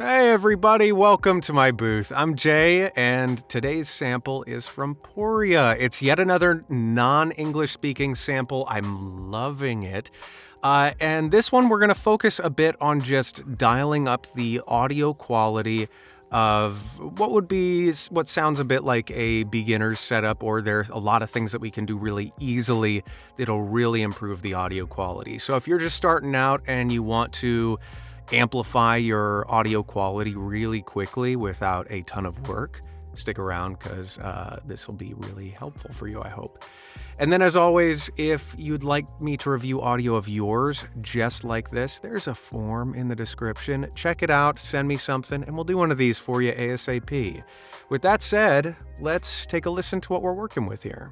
Hey everybody, welcome to my booth. I'm Jay, and today's sample is from Pouria. It's yet another non-English speaking sample. I'm loving it. And this one we're going to focus a bit on just dialing up the audio quality of what sounds a bit like a beginner's setup, or there's a lot of things that we can do really easily that'll really improve the audio quality. So if you're just starting out and you want to amplify your audio quality really quickly without a ton of work, stick around because this will be really helpful for you, I hope. And then as always, if you'd like me to review audio of yours just like this, there's a form in the description. Check it out, send me something, and we'll do one of these for you ASAP. With that said, let's take a listen to what we're working with here.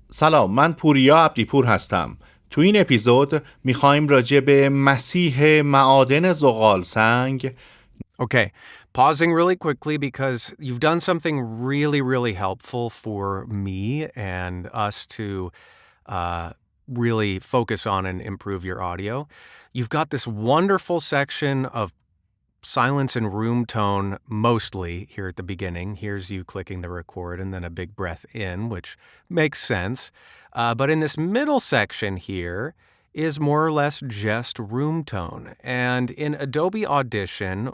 سلام، من پوریا عبدیپور هستم. تو این اپیزود میخوایم راجع به مسیح معادن زغال سنگ. Okay, pausing really quickly because you've done something really, really helpful for me and us to really focus on and improve your audio. You've got this wonderful section of silence and room tone mostly here at the beginning. Here's you clicking the record and then a big breath in, which makes sense. But in this middle section here is more or less just room tone. And in Adobe Audition,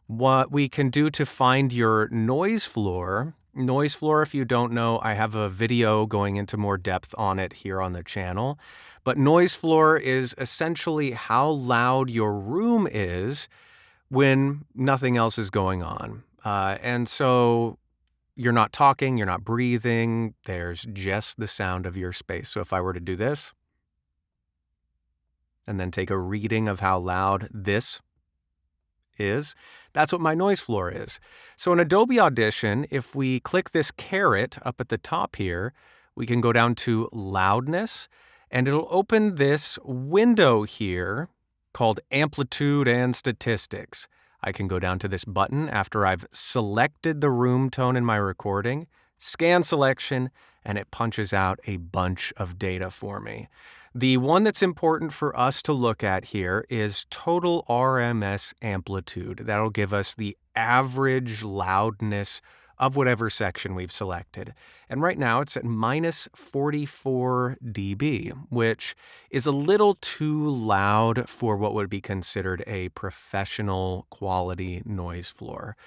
what we can do to find your noise floor, if you don't know, I have a video going into more depth on it here on the channel. But noise floor is essentially how loud your room is when nothing else is going on. And so you're not talking, you're not breathing, there's just the sound of your space. So if I were to do this, and then take a reading of how loud this is, that's what my noise floor is. So in Adobe Audition, if we click this caret up at the top here, we can go down to loudness, and it'll open this window here called Amplitude and Statistics. I can go down to this button after I've selected the room tone in my recording, scan selection, and it punches out a bunch of data for me. The one that's important for us to look at here is total RMS amplitude. That'll give us the average loudness of whatever section we've selected. And right now it's at minus 44 dB, which is a little too loud for what would be considered a professional quality noise floor.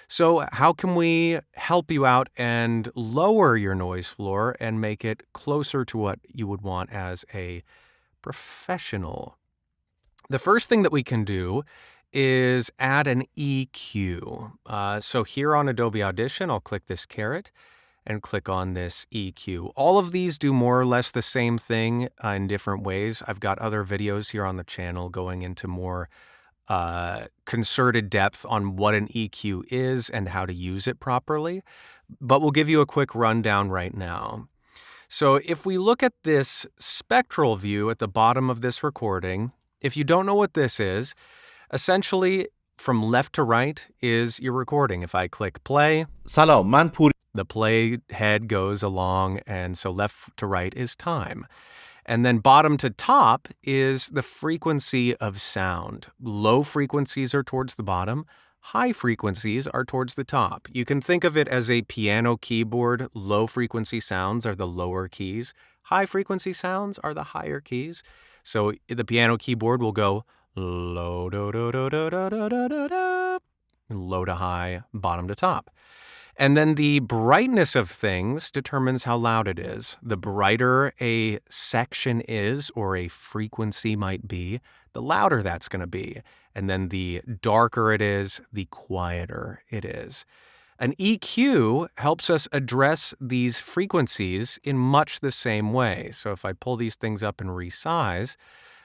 So how can we help you out and lower your noise floor and make it closer to what you would want as a professional? The first thing that we can do is add an EQ. So here on Adobe Audition, I'll click this caret and click on this EQ. All of these do more or less the same thing in different ways. I've got other videos here on the channel going into more concerted depth on what an EQ is and how to use it properly, but we'll give you a quick rundown right now. So if we look at this spectral view at the bottom of this recording, if you don't know what this is, essentially from left to right is your recording. If I click play, سلام، من پوریا. The play head goes along, and so left to right is time. And then bottom to top is the frequency of sound. Low frequencies are towards the bottom. High frequencies are towards the top. You can think of it as a piano keyboard. Low frequency sounds are the lower keys. High frequency sounds are the higher keys. So the piano keyboard will go low, do, do, do, do, do, do, do, do, do, low to high, bottom to top. And then the brightness of things determines how loud it is. The brighter a section is, or a frequency might be, the louder that's going to be. And then the darker it is, the quieter it is. An EQ helps us address these frequencies in much the same way. So if I pull these things up and resize,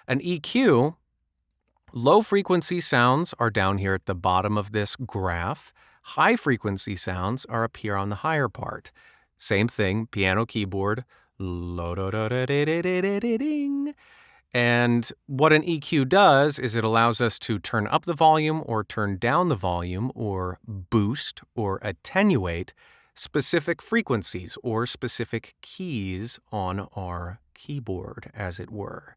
an EQ, low frequency sounds are down here at the bottom of this graph. High frequency sounds are up here on the higher part. Same thing, piano keyboard, low do do do do do do do ding. And what an EQ does is it allows us to turn up the volume or turn down the volume or boost or attenuate specific frequencies or specific keys on our keyboard, as it were.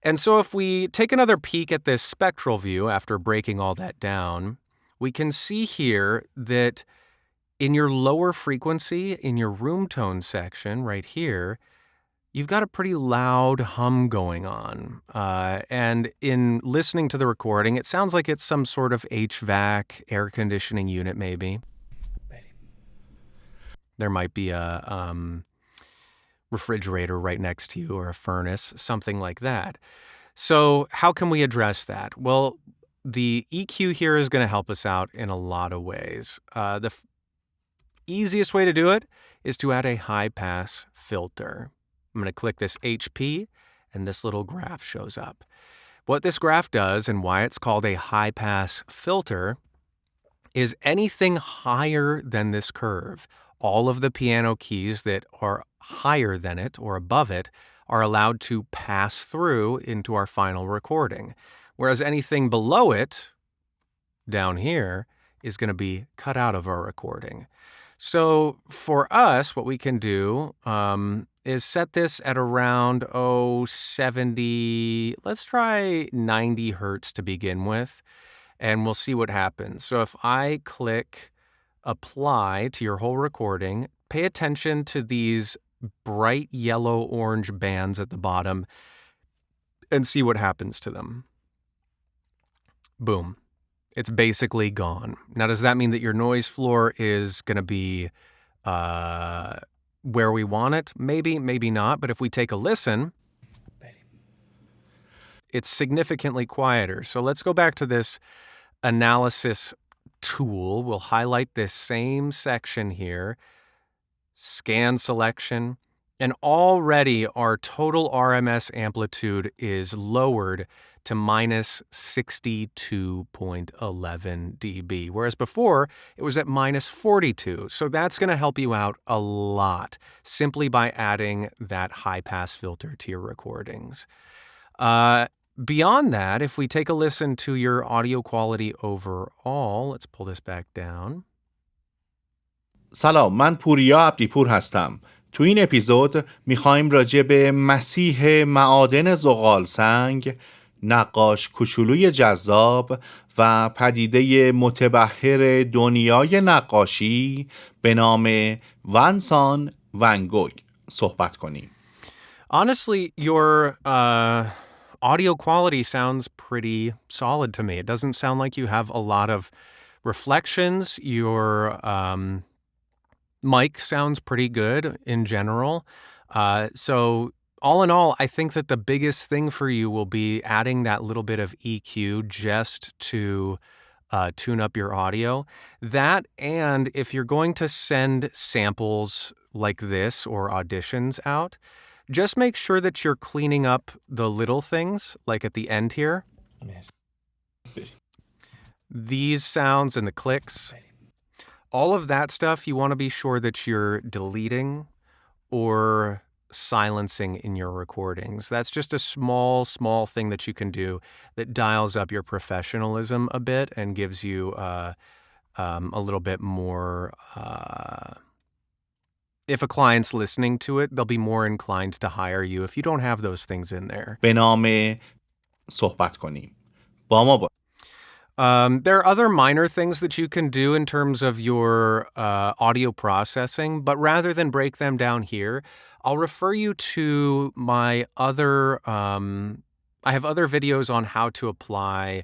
And so if we take another peek at this spectral view after breaking all that down, we can see here that in your lower frequency, in your room tone section right here, you've got a pretty loud hum going on. And in listening to the recording, it sounds like it's some sort of HVAC air conditioning unit maybe. There might be a refrigerator right next to you or a furnace, something like that. So how can we address that? Well, the EQ here is going to help us out in a lot of ways. The easiest way to do it is to add a high-pass filter. I'm going to click this HP, and this little graph shows up. What this graph does and why it's called a high-pass filter is anything higher than this curve, all of the piano keys that are higher than it or above it are allowed to pass through into our final recording, whereas anything below it, down here, is going to be cut out of our recording. So for us, what we can do is set this at around 70, let's try 90 hertz to begin with, and we'll see what happens. So if I click apply to your whole recording, pay attention to these bright yellow-orange bands at the bottom and see what happens to them. Boom. It's basically gone. Now, does that mean that your noise floor is going to be where we want it? Maybe, maybe not. But if we take a listen, it's significantly quieter. So let's go back to this analysis tool. We'll highlight this same section here, scan selection, and already our total RMS amplitude is lowered to minus 62.11 dB, whereas before it was at minus 42. So that's going to help you out a lot simply by adding that high-pass filter to your recordings. Beyond that, if we take a listen to your audio quality overall, let's pull this back down. سلام، من پوریا عبدیپور هستم. تو این اپیزود میخوایم راجع به مسیح معادن زغال سنگ، نقاش کوچولوی جذاب و پدیده متبحر دنیای نقاشی به نام ونسان ون گوگ صحبت کنیم. Honestly, your audio quality sounds pretty solid to me. It doesn't sound like you have a lot of reflections. Your mic sounds pretty good in general. So all in all, I think that the biggest thing for you will be adding that little bit of EQ just to tune up your audio. That, and if you're going to send samples like this or auditions out, just make sure that you're cleaning up the little things, like at the end here. These sounds and the clicks. All of that stuff, you want to be sure that you're deleting or silencing in your recordings. That's just a small thing that you can do that dials up your professionalism a bit and gives you a little bit more... if a client's listening to it, they'll be more inclined to hire you if you don't have those things in there. به نام صحبت کنیم. با ما There are other minor things that you can do in terms of your audio processing, but rather than break them down here, I'll refer you to my other, I have other videos on how to apply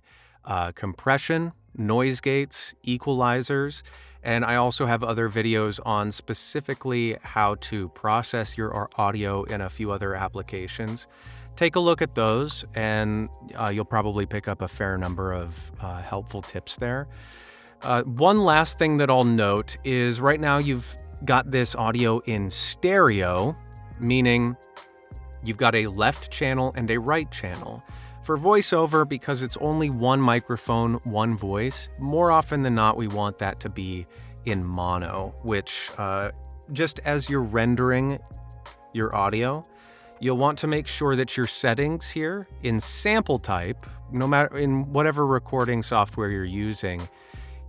compression, noise gates, equalizers, and I also have other videos on specifically how to process your audio in a few other applications. Take a look at those, and you'll probably pick up a fair number of helpful tips there. One last thing that I'll note is right now you've got this audio in stereo, meaning you've got a left channel and a right channel. For VoiceOver, because it's only one microphone, one voice, more often than not we want that to be in mono, which just as you're rendering your audio, you'll want to make sure that your settings here in sample type, no matter in whatever recording software you're using,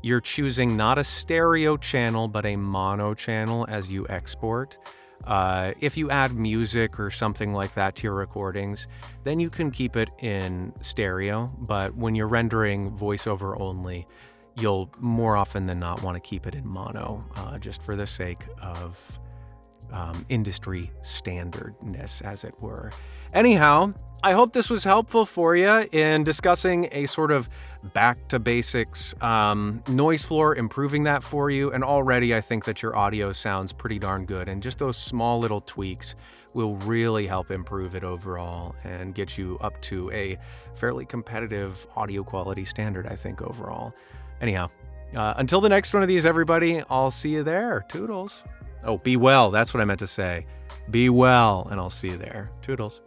you're choosing not a stereo channel, but a mono channel as you export. If you add music or something like that to your recordings, then you can keep it in stereo. But when you're rendering voiceover only, you'll more often than not want to keep it in mono, just for the sake of industry standardness, as it were. Anyhow, I hope this was helpful for you in discussing a sort of back to basics noise floor, improving that for you. And already I think that your audio sounds pretty darn good. And just those small little tweaks will really help improve it overall and get you up to a fairly competitive audio quality standard, I think, overall. Anyhow, until the next one of these, everybody, I'll see you there. Toodles. Oh, be well. That's what I meant to say. Be well, and I'll see you there. Toodles.